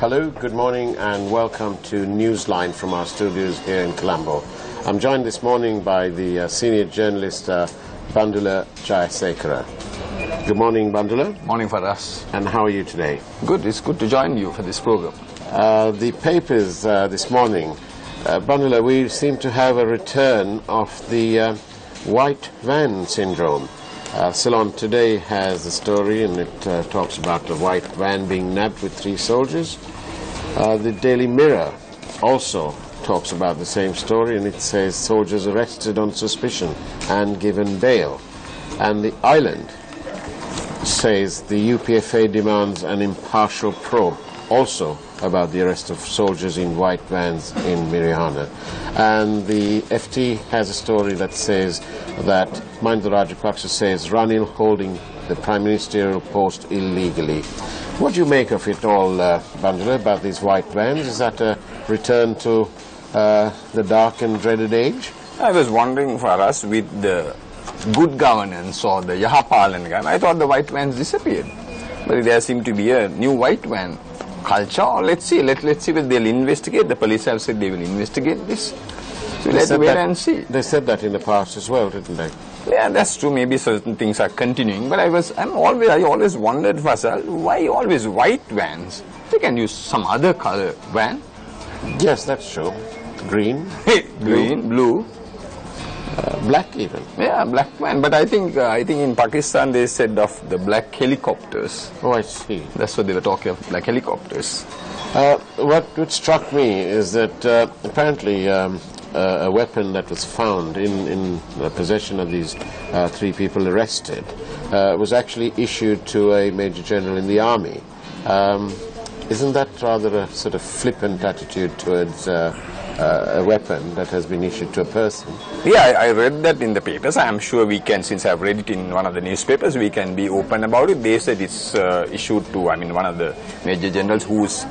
Hello, good morning and welcome to Newsline from our studios here in Colombo. I'm joined this morning by the senior journalist Bandula Jayasekara. Good morning, Bandula. Morning for us. And how are you today? Good, it's good to join you for this program. The papers this morning, Bandula, we seem to have a return of the white van syndrome. Ceylon Today has a story and it talks about the white van being nabbed with 3 soldiers. The Daily Mirror also talks about the same story and it says soldiers arrested on suspicion and given bail. And the Island says the UPFA demands an impartial probe also about the arrest of soldiers in white vans in Mirihana. And the FT has a story that says that Mahinda Rajapaksa says Ranil holding the prime ministerial post illegally. What do you make of it all, Bandula, about these white vans? Is that a return to the dark and dreaded age? I was wondering for us with the good governance or the Yahapalan, I thought the white vans disappeared. But there seemed to be a new white van culture. Let's see whether they'll investigate. The police have said they will investigate this. So let's wait and see. They said that in the past as well, didn't they? Yeah, that's true. Maybe certain things are continuing. But I always wondered, Fasal, why always white vans? They can use some other color van. Yes, that's true. Green. Green, blue. Black even. Yeah, black van. But I think in Pakistan they said of the black helicopters. Oh, I see. That's what they were talking of, black helicopters. What struck me is that apparently a weapon that was found in the possession of these 3 people arrested was actually issued to a major general in the army. Isn't that rather a sort of flippant attitude towards a weapon that has been issued to a person? Yeah, I read that in the papers. I'm sure we can, since I've read it in one of the newspapers, we can be open about it. They said it's issued to, one of the major generals who's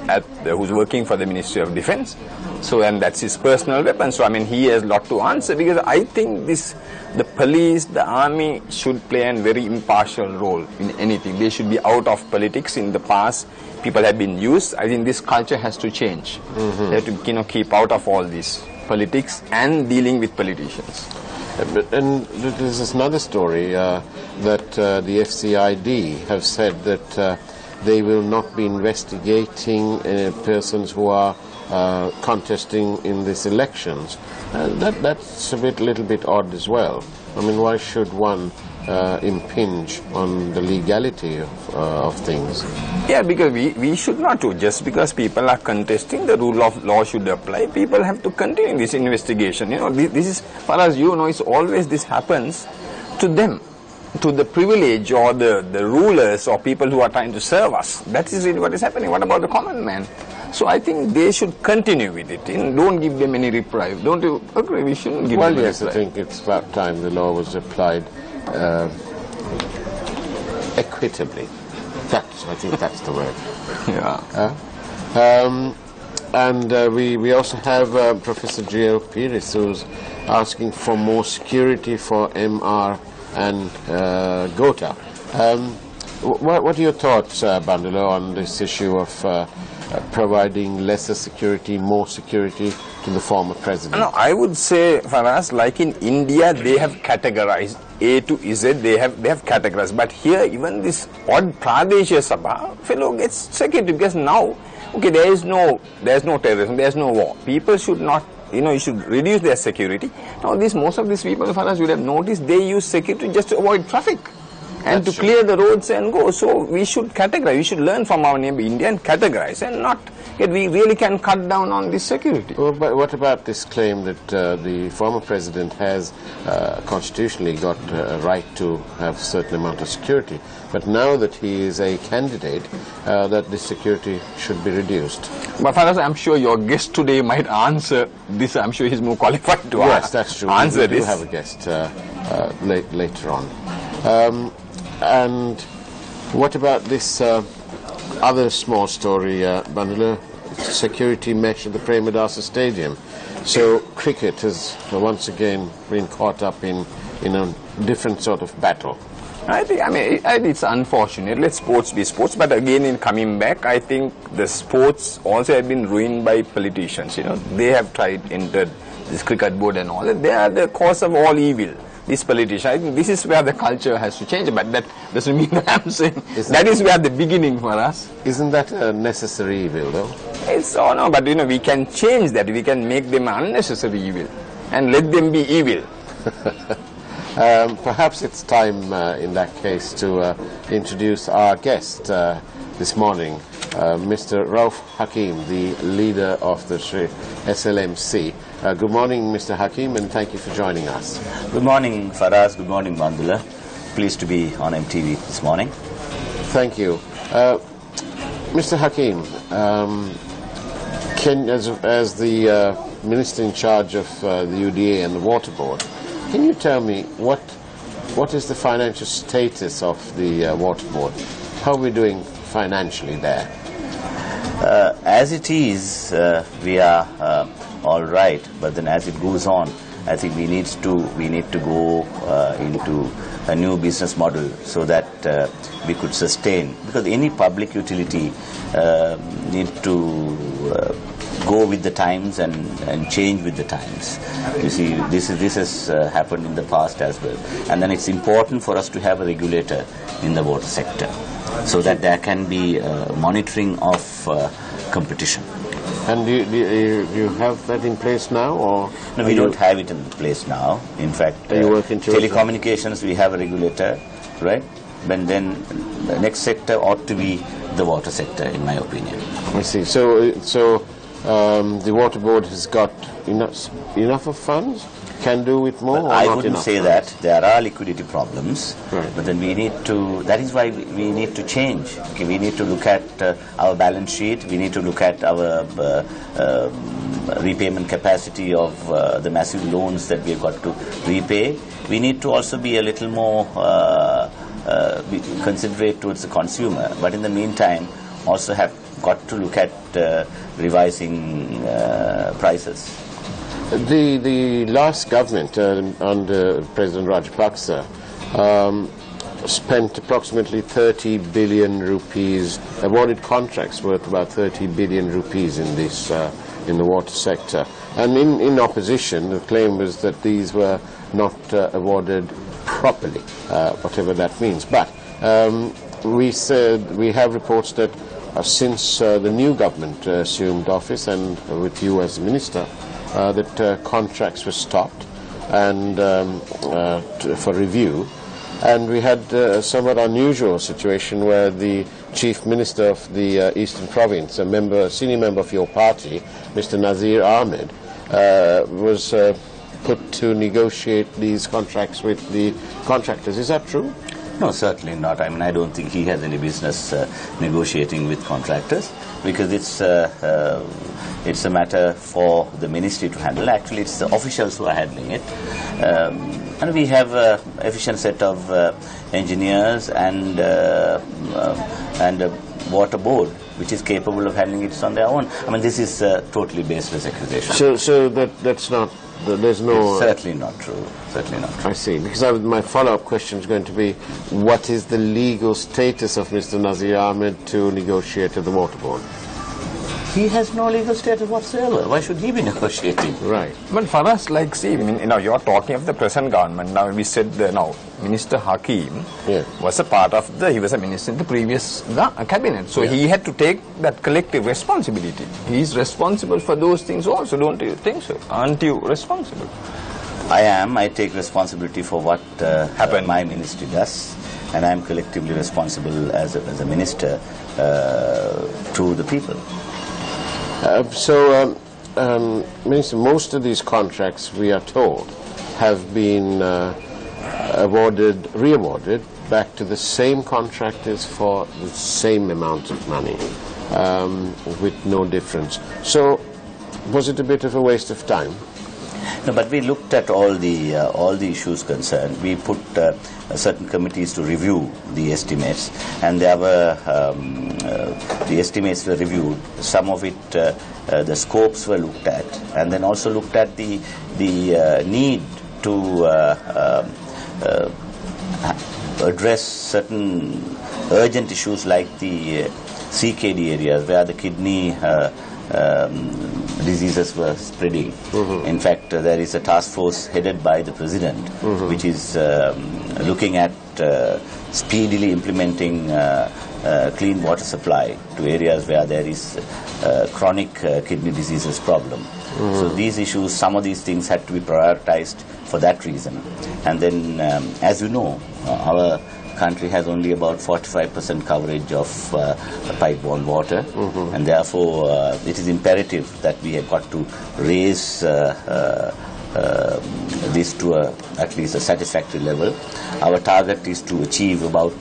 working for the Ministry of Defense. So, and that's his personal weapon. So, he has a lot to answer, because I think the police, the army should play a very impartial role in anything. They should be out of politics. In the past, people have been used. I think this culture has to change. Mm-hmm. They have to keep out of all this politics and dealing with politicians. And there's another story that the FCID have said that they will not be investigating persons who are contesting in these elections. That's a little bit odd as well. Why should one impinge on the legality of things? Yeah, because we should not do. Just because people are contesting, the rule of law should apply. People have to continue this investigation. This is, far as it's always this happens to them, to the privilege or the rulers or people who are trying to serve us. That is really what is happening. What about the common man? So I think they should continue with it. Don't give them any reprieve. Don't you agree? We shouldn't give them any reprieve. Well, yes, I think it's about time the law was applied equitably. I think that's the word. Yeah. And we also have Professor G.L. Pires, who's asking for more security for MR and Gota. What are your thoughts, Bandula, on this issue of providing lesser security, more security to the former president? No, I would say, for us, like in India, they have categorized A to Z. They have categorized. But here, even this odd Pradesh Sabha fellow gets security, because now, there is no terrorism, there is no war. People should not, you should reduce their security. Now, most of these people, for us, you would have noticed, they use security just to avoid traffic and to clear the roads and go. So we should categorize. We should learn from our neighbor India and categorize, and not that we really can cut down on this security. Well, but what about this claim that the former president has constitutionally got a right to have a certain amount of security, but now that he is a candidate, that the security should be reduced? But Faraz, I'm sure your guest today might answer this. I'm sure he's more qualified to yes, that's true. Answer we this. do have a guest later on. And what about this other small story, Bandula? Security mesh at the Premadasa Stadium. So cricket has once again been caught up in a different sort of battle. I think, it's unfortunate. Let sports be sports. But again, in coming back, I think the sports also have been ruined by politicians. They have entered this cricket board and all. They are the cause of all evil. These politicians. I think this is where the culture has to change. But that doesn't mean that I'm saying that is where the beginning for us. Isn't that a necessary evil, though? No, but we can change that. We can make them unnecessary evil and let them be evil. Perhaps it's time in that case to introduce our guest this morning, Mr. Rauf Hakim, the leader of the SLMC. Good morning, Mr. Hakim, and thank you for joining us. Good morning, Faraz. Good morning, Bandula. Pleased to be on MTV this morning. Thank you. Mr. Hakim, as the Minister in charge of the UDA and the Water Board, can you tell me what is the financial status of the Water Board? How are we doing financially there? As it is, we are all right. But then, as it goes on, I think we need to go into a new business model so that we could sustain. Because any public utility need to go with the times and change with the times. You see, this has happened in the past as well. And then it's important for us to have a regulator in the water sector so that there can be monitoring of competition. And do you have that in place now, or? No, we don't have it in place now. In fact, telecommunications, we have a regulator, right? But then the next sector ought to be the water sector, in my opinion. I see. So the Water Board has got enough of funds? Can do with more? But or I not wouldn't enough say funds? that. There are liquidity problems. Right. But then we need to, that is why we need to change. Okay, we need to look at our balance sheet. We need to look at our repayment capacity of the massive loans that we've got to repay. We need to also be a little more considerate towards the consumer. But in the meantime, also have got to look at revising prices. The last government under President Rajapaksa spent approximately 30 billion rupees, awarded contracts worth about 30 billion rupees in this in the water sector. And in opposition, the claim was that these were not awarded properly, whatever that means. But we have reports that since the new government assumed office, and with you as minister, that contracts were stopped and for review. And we had a somewhat unusual situation where the chief minister of the Eastern Province, a senior member of your party, Mr. Nazir Ahmed, was put to negotiate these contracts with the contractors. Is that true? No, certainly not. I mean, I don't think he has any business negotiating with contractors, because it's a matter for the ministry to handle. Actually, it's the officials who are handling it. And we have an efficient set of engineers and a water board which is capable of handling it on their own. I mean, this is totally baseless accusation. So that's not. There's no. It's certainly not true. Certainly not true. I see. Because my follow-up question is going to be, what is the legal status of Mr. Nazir Ahmed to negotiate with the Water Board? He has no legal status whatsoever. Why should he be negotiating? Right. But for us, like, see, you're talking of the present government. Now, we said Minister Hakim was a part of he was a minister in the previous cabinet. So he had to take that collective responsibility. He's responsible for those things also, don't you think so? Aren't you responsible? I am. I take responsibility for what my ministry does. And I'm collectively responsible as a minister to the people. Minister, most of these contracts, we are told, have been re-awarded back to the same contractors for the same amount of money, with no difference. So, was it a bit of a waste of time? No, but we looked at all the issues concerned. We put certain committees to review the estimates, and there were the estimates were reviewed. Some of it, the scopes were looked at, and then also looked at the need to address certain urgent issues like the CKD areas where the kidney diseases were spreading. In fact, there is a task force headed by the President which is looking at speedily implementing clean water supply to areas where there is chronic kidney diseases problem. So these issues, some of these things had to be prioritized for that reason. And then, as you know, our country has only about 45% coverage of pipe-borne water, and therefore it is imperative that we have got to raise this to at least a satisfactory level. Our target is to achieve about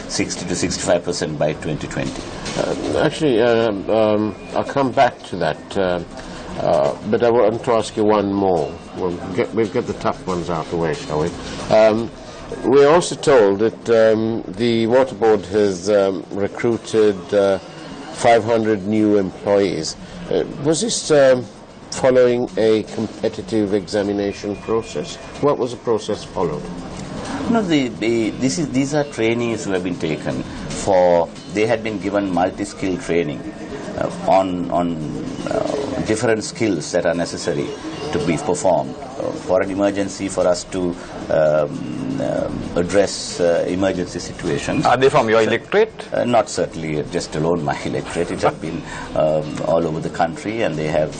60 to 65% by 2020. Actually, I'll come back to that, but I want to ask you one more. We'll get the tough ones out of the way, shall we? We're also told that the Water Board has recruited 500 new employees. Was this following a competitive examination process? What was the process followed? No, these are trainees who have been taken for. They had been given multi-skill training on different skills that are necessary to be performed for an emergency, for us to address emergency situations. Are they from your electorate? Not certainly just alone my electorate. It has been all over the country, and they have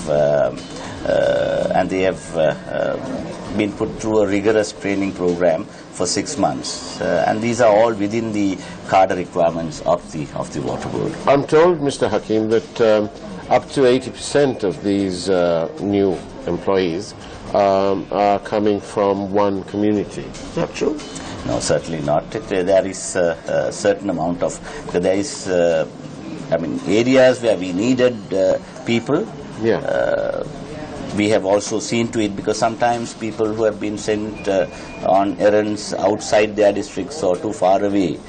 been put through a rigorous training program for 6 months, and these are all within the cadre requirements of the Water Board. I'm told, Mr. Hakim, that up to 80% of these new employees are coming from one community. Is that true? No, certainly not. There is a certain amount of, there is, areas where we needed people. Yeah. We have also seen to it, because sometimes people who have been sent on errands outside their districts or too far away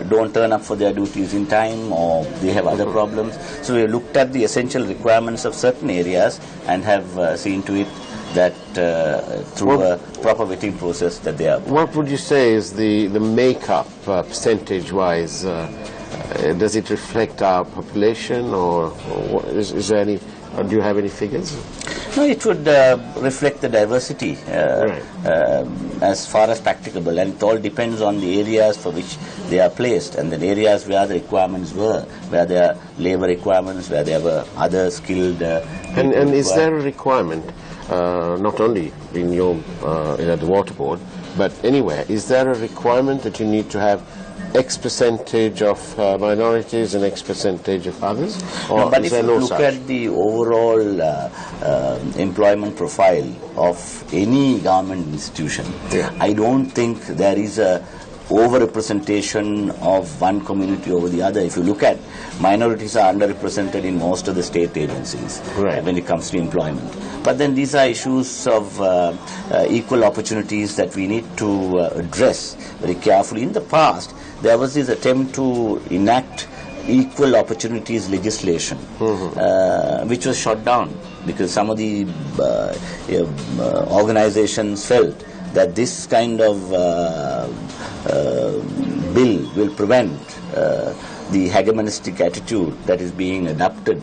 don't turn up for their duties in time, or they have other problems. So we looked at the essential requirements of certain areas and have seen to it that through a proper vetting process that they are. What would you say is the makeup percentage-wise? Does it reflect our population, or is there any? Do you have any figures? No, it would reflect the diversity as far as practicable, and it all depends on the areas for which they are placed, and the areas where the requirements were, where there are labour requirements, where there were other skilled and is there a requirement, not only in your the Water Board, but anywhere, is there a requirement that you need to have X percentage of minorities and X percentage of others? Or no, but is if there you no look such? at the overall employment profile of any government institution, I don't think there is a over-representation of one community over the other. If you look at, minorities are underrepresented in most of the state agencies when it comes to employment. But then these are issues of equal opportunities that we need to address very carefully. In the past, there was this attempt to enact equal opportunities legislation, which was shot down because some of the organizations felt that this kind of bill will prevent the hegemonistic attitude that is being adopted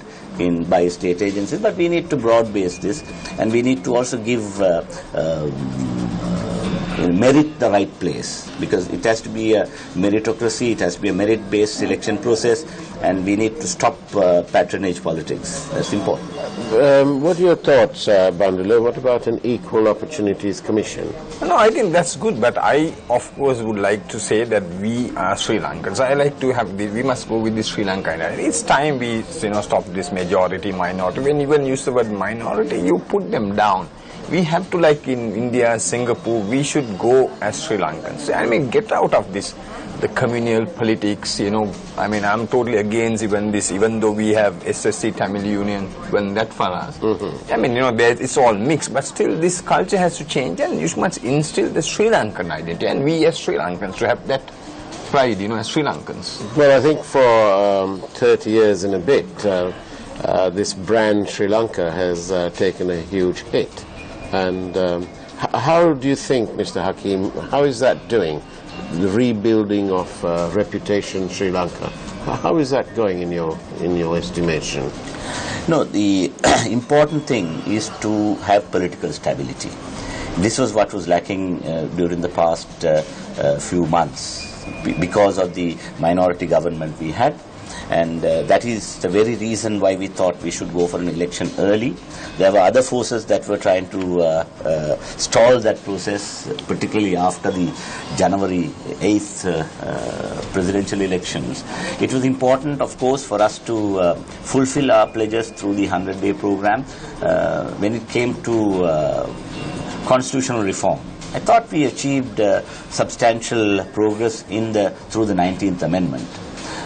by state agencies. But we need to broad base this, and we need to also give merit the right place, because it has to be a meritocracy, it has to be a merit-based selection process, and we need to stop patronage politics. That's important. What are your thoughts, Bandula? What about an Equal Opportunities Commission? No, I think that's good, but I, of course, would like to say that we are Sri Lankans. I like to have we must go with the Sri Lanka. It's time we stop this majority minority. When you even use the word minority, you put them down. We have to, like in India, Singapore, we should go as Sri Lankans. I mean, get out of this, the communal politics, I mean, I'm totally against even this, even though we have SSC Tamil Union, when that follows. I mean, it's all mixed, but still this culture has to change, and you must instill the Sri Lankan identity, and we as Sri Lankans to have that pride, as Sri Lankans. Well, I think for 30 years and a bit, this brand Sri Lanka has taken a huge hit. And how do you think, Mr. Hakim, how is that doing? the rebuilding of reputation Sri Lanka. How is that going in your estimation? No, the important thing is to have political stability. This was what was lacking during the past few months because of the minority government we had. And that is the very reason why we thought we should go for an election early. There were other forces that were trying to stall that process, particularly after the January 8th presidential elections. It was important, of course, for us to fulfill our pledges through the 100-day program. When it came to constitutional reform, I thought we achieved substantial progress through the 19th Amendment.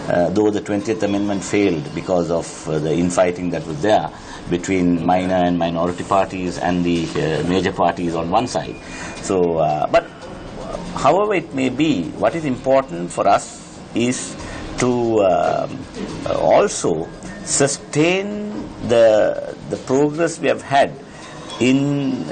Though the 20th Amendment failed because of the infighting that was there between minor and minority parties and the major parties on one side. So, but however it may be, what is important for us is to also sustain the progress we have had in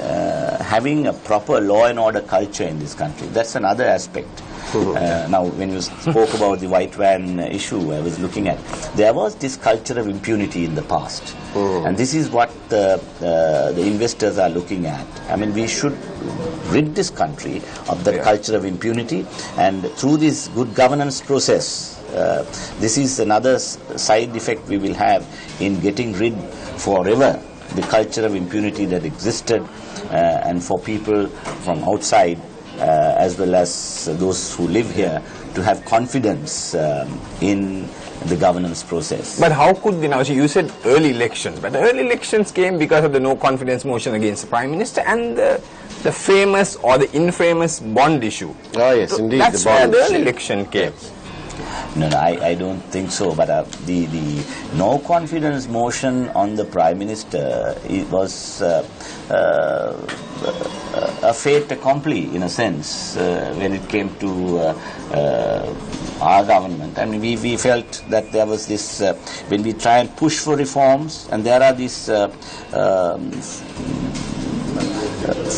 having a proper law and order culture in this country. That's another aspect. Now, when you spoke about the white van issue, I was looking at, there was this culture of impunity in the past. And this is what the investors are looking at. I mean, we should rid this country of that culture of impunity, and through this good governance process, this is another side effect we will have in getting rid forever the culture of impunity that existed, and for people from outside as well as those who live here to have confidence in the governance process. But how could they now? So you said early elections, but the early elections came because of the no confidence motion against the Prime Minister and the famous or the infamous bond issue. Oh yes, so indeed. That's where the early election came. No, I don't think so. But the no confidence motion on the Prime Minister, it was a fait accompli in a sense when it came to our government. I mean, we felt that there was this when we try and push for reforms, and there are these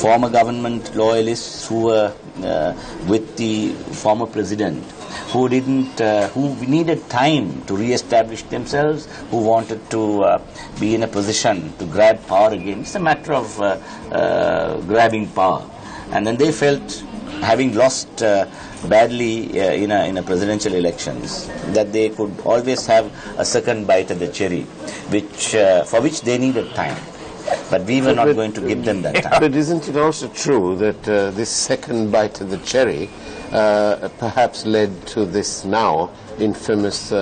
former government loyalists who were with the former president, who needed time to re-establish themselves, who wanted to be in a position to grab power again. It's a matter of grabbing power. And then they felt, having lost badly in a presidential elections, that they could always have a second bite at the cherry, for which they needed time. But we were not going to give them that time. But isn't it also true that this second bite of the cherry perhaps led to this now infamous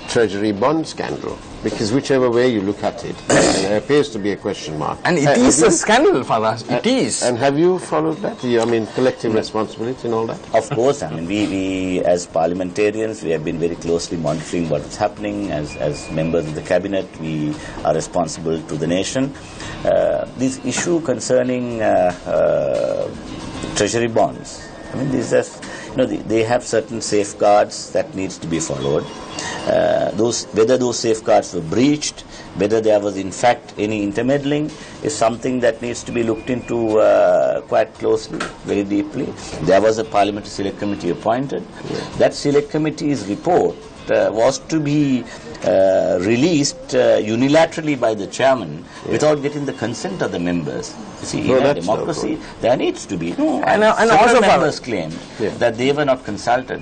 Treasury Bond scandal? Because whichever way you look at it, there appears to be a question mark. And it is a scandal for us. It is. And have you followed that? I mean, collective responsibility and all that? Of course. I mean, we as parliamentarians, we have been very closely monitoring what is happening. As members of the cabinet, we are responsible to the nation. This issue concerning treasury bonds, I mean, these are, they have certain safeguards that needs to be followed. Whether those safeguards were breached, whether there was in fact any intermeddling, is something that needs to be looked into quite closely, very deeply. There was a parliamentary select committee appointed. That select committee's report was to be released unilaterally by the chairman without getting the consent of the members. You see, in a democracy, there needs to be. And also members claimed that they were not consulted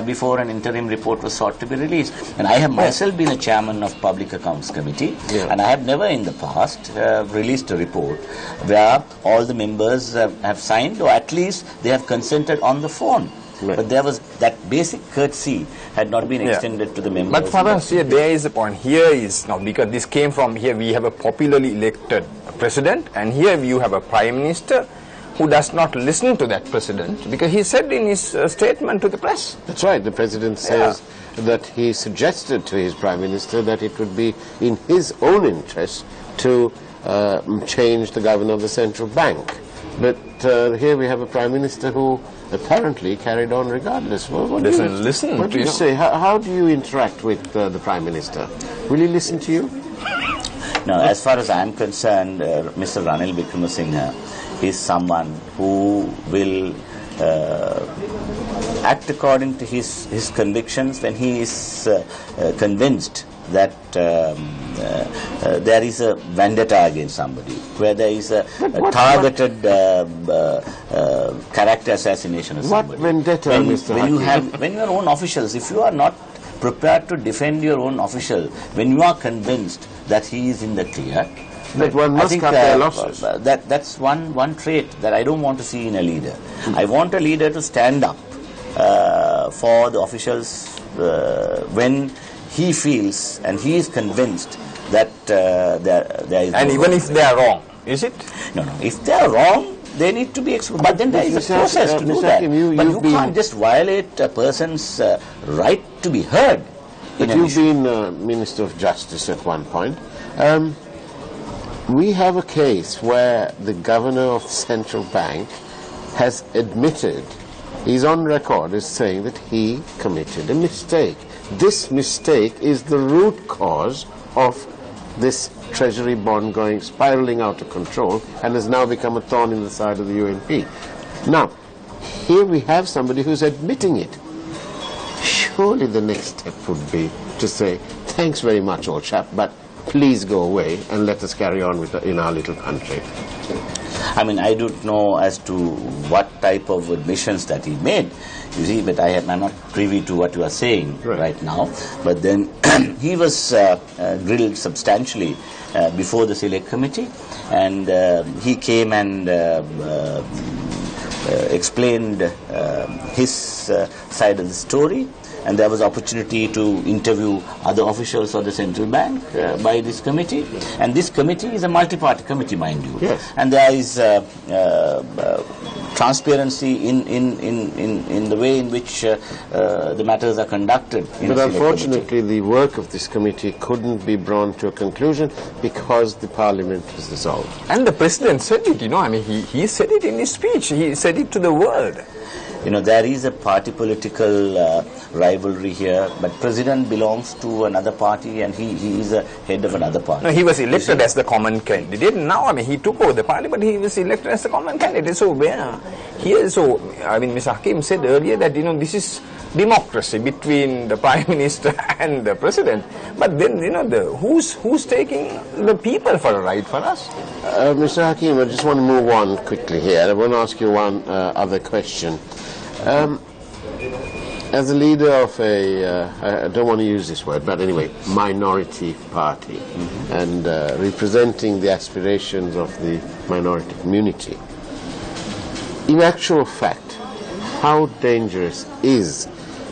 before an interim report was sought to be released. And I have myself been a chairman of Public Accounts Committee, and I have never in the past released a report where all the members have signed, or at least they have consented on the phone. But there was that basic courtesy had not been extended to the members. But for us, here, there is a point. Here is now, because this came from here, we have a popularly elected president, and here you have a prime minister who does not listen to that president, because he said in his statement to the press. That's right. The president says that he suggested to his prime minister that it would be in his own interest to change the governor of the central bank. But here we have a prime minister who apparently carried on regardless. What do you say? How do you interact with the prime minister? Will he listen to you? Now, as far as I am concerned, Mr. Ranil Wickremesinghe is someone who will act according to his convictions when he is convinced that there is a vendetta against somebody, where there is a targeted character assassination of somebody. What vendetta, Mr. Hakim? When your own officials, if you are not prepared to defend your own official, when you are convinced that he is in the clear, but one must cut their losses. That's one trait that I don't want to see in a leader. I want a leader to stand up for the officials when he feels and he is convinced that there is. And no even wrong. if they are wrong, is it? No. If they are wrong, they need to be exposed. But then there is a process to do that. But you can't just violate a person's right to be heard. But you've been Minister of Justice at one point. We have a case where the governor of the central bank has admitted, he's on record as saying that he committed a mistake. This mistake is the root cause of this Treasury bond spiraling out of control and has now become a thorn in the side of the UNP. Now, here we have somebody who's admitting it. Surely the next step would be to say, thanks very much, old chap, but please go away and let us carry on in our little country. I mean, I don't know as to what type of admissions that he made, you see, but I'm not privy to what you are saying right now. But then he was grilled substantially before the Select Committee, and he came and explained his side of the story. And there was opportunity to interview other officials of the central bank by this committee. And this committee is a multi-party committee, mind you. Yes. And there is transparency in the way in which the matters are conducted. But unfortunately, the work of this committee couldn't be brought to a conclusion because the parliament was dissolved. And the president said it, I mean, he said it in his speech. He said it to the world. There is a party political rivalry here, but president belongs to another party and he is a head of another party. No, he was elected as the common candidate. Now, I mean, he took over the party, but he was elected as the common candidate. So, I mean, Mr. Hakim said earlier that, this is democracy between the Prime Minister and the President. But then, who's taking the people for a ride for us? Mr. Hakim, I just want to move on quickly here. I want to ask you one other question. As a leader of I don't want to use this word, but anyway, minority party, and representing the aspirations of the minority community, in actual fact, how dangerous is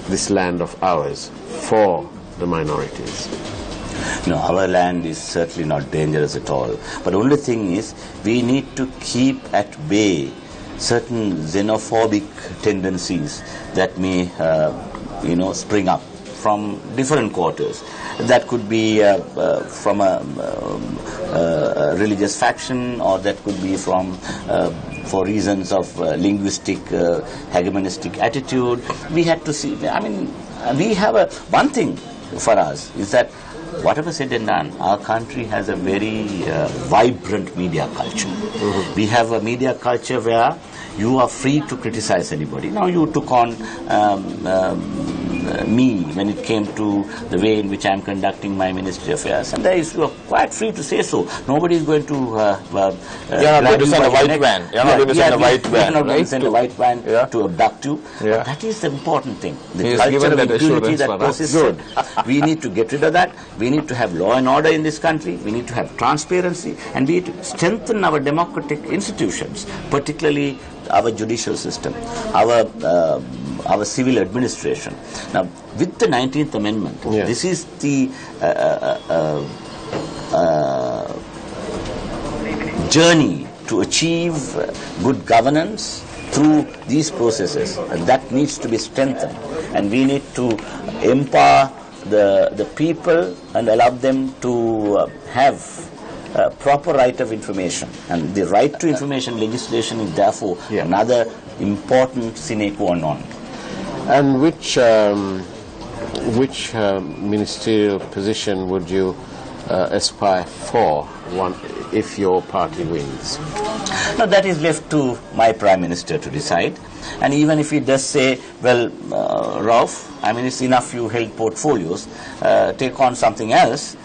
this land of ours for the minorities? No, our land is certainly not dangerous at all. But the only thing is, we need to keep at bay certain xenophobic tendencies that may, spring up from different quarters. That could be from a religious faction, or that could be from for reasons of linguistic hegemonistic attitude. We had to see. I mean, we have one thing for us is that whatever said and done, our country has a very vibrant media culture. We have a media culture where you are free to criticize anybody. Now, you took on me when it came to the way in which I am conducting my ministry affairs, and you are quite free to say so. Nobody is going to you are not going to send a white van. You are not going to send a white van. You are not going to send a white van Yeah. to abduct you. Yeah. But that is the important thing. The He has culture given of that impunity assurance that for us. persists. We need to get rid of that. We need to have law and order in this country. We need to have transparency, and we need to strengthen our democratic institutions, particularly our judicial system, our civil administration. Now, with the 19th Amendment, Yes. this is the journey to achieve good governance through these processes, and that needs to be strengthened. And we need to empower the people and allow them to have proper right of information. And the right to information legislation is therefore another important sine qua non. And which ministerial position would you aspire for? if your party wins? No, that is left to my Prime Minister to decide. And even if he does say, well, Rauf, I mean, it's enough you held portfolios, take on something else,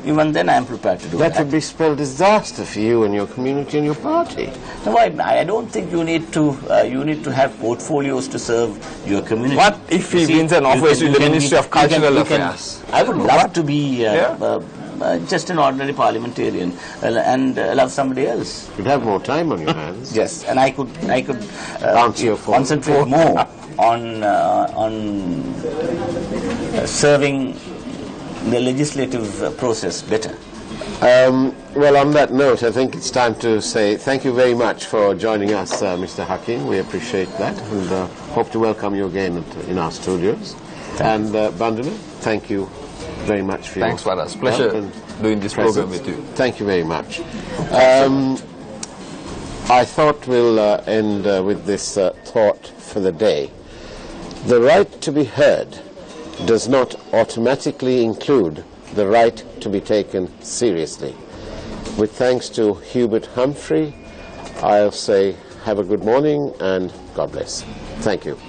even then I am prepared to do that. That would be spell disaster for you and your community and your party. No, I don't think you need to have portfolios to serve your community. What if he wins and offers you the Ministry of Cultural Affairs? I would love to be just an ordinary parliamentarian and love somebody else. You'd have more time on your hands. Yes, and I could Answer your phone. concentrate more on serving the legislative process better. Well, on that note, I think it's time to say thank you very much for joining us, Mr. Hakim. We appreciate that and hope to welcome you again in our studios. And Bandula, thank you very much for Thanks, your Faraz. Pleasure doing this program with you. Thank you very much. I thought we'll end with this thought for the day. The right to be heard does not automatically include the right to be taken seriously. With thanks to Hubert Humphrey, I'll say have a good morning and God bless. Thank you.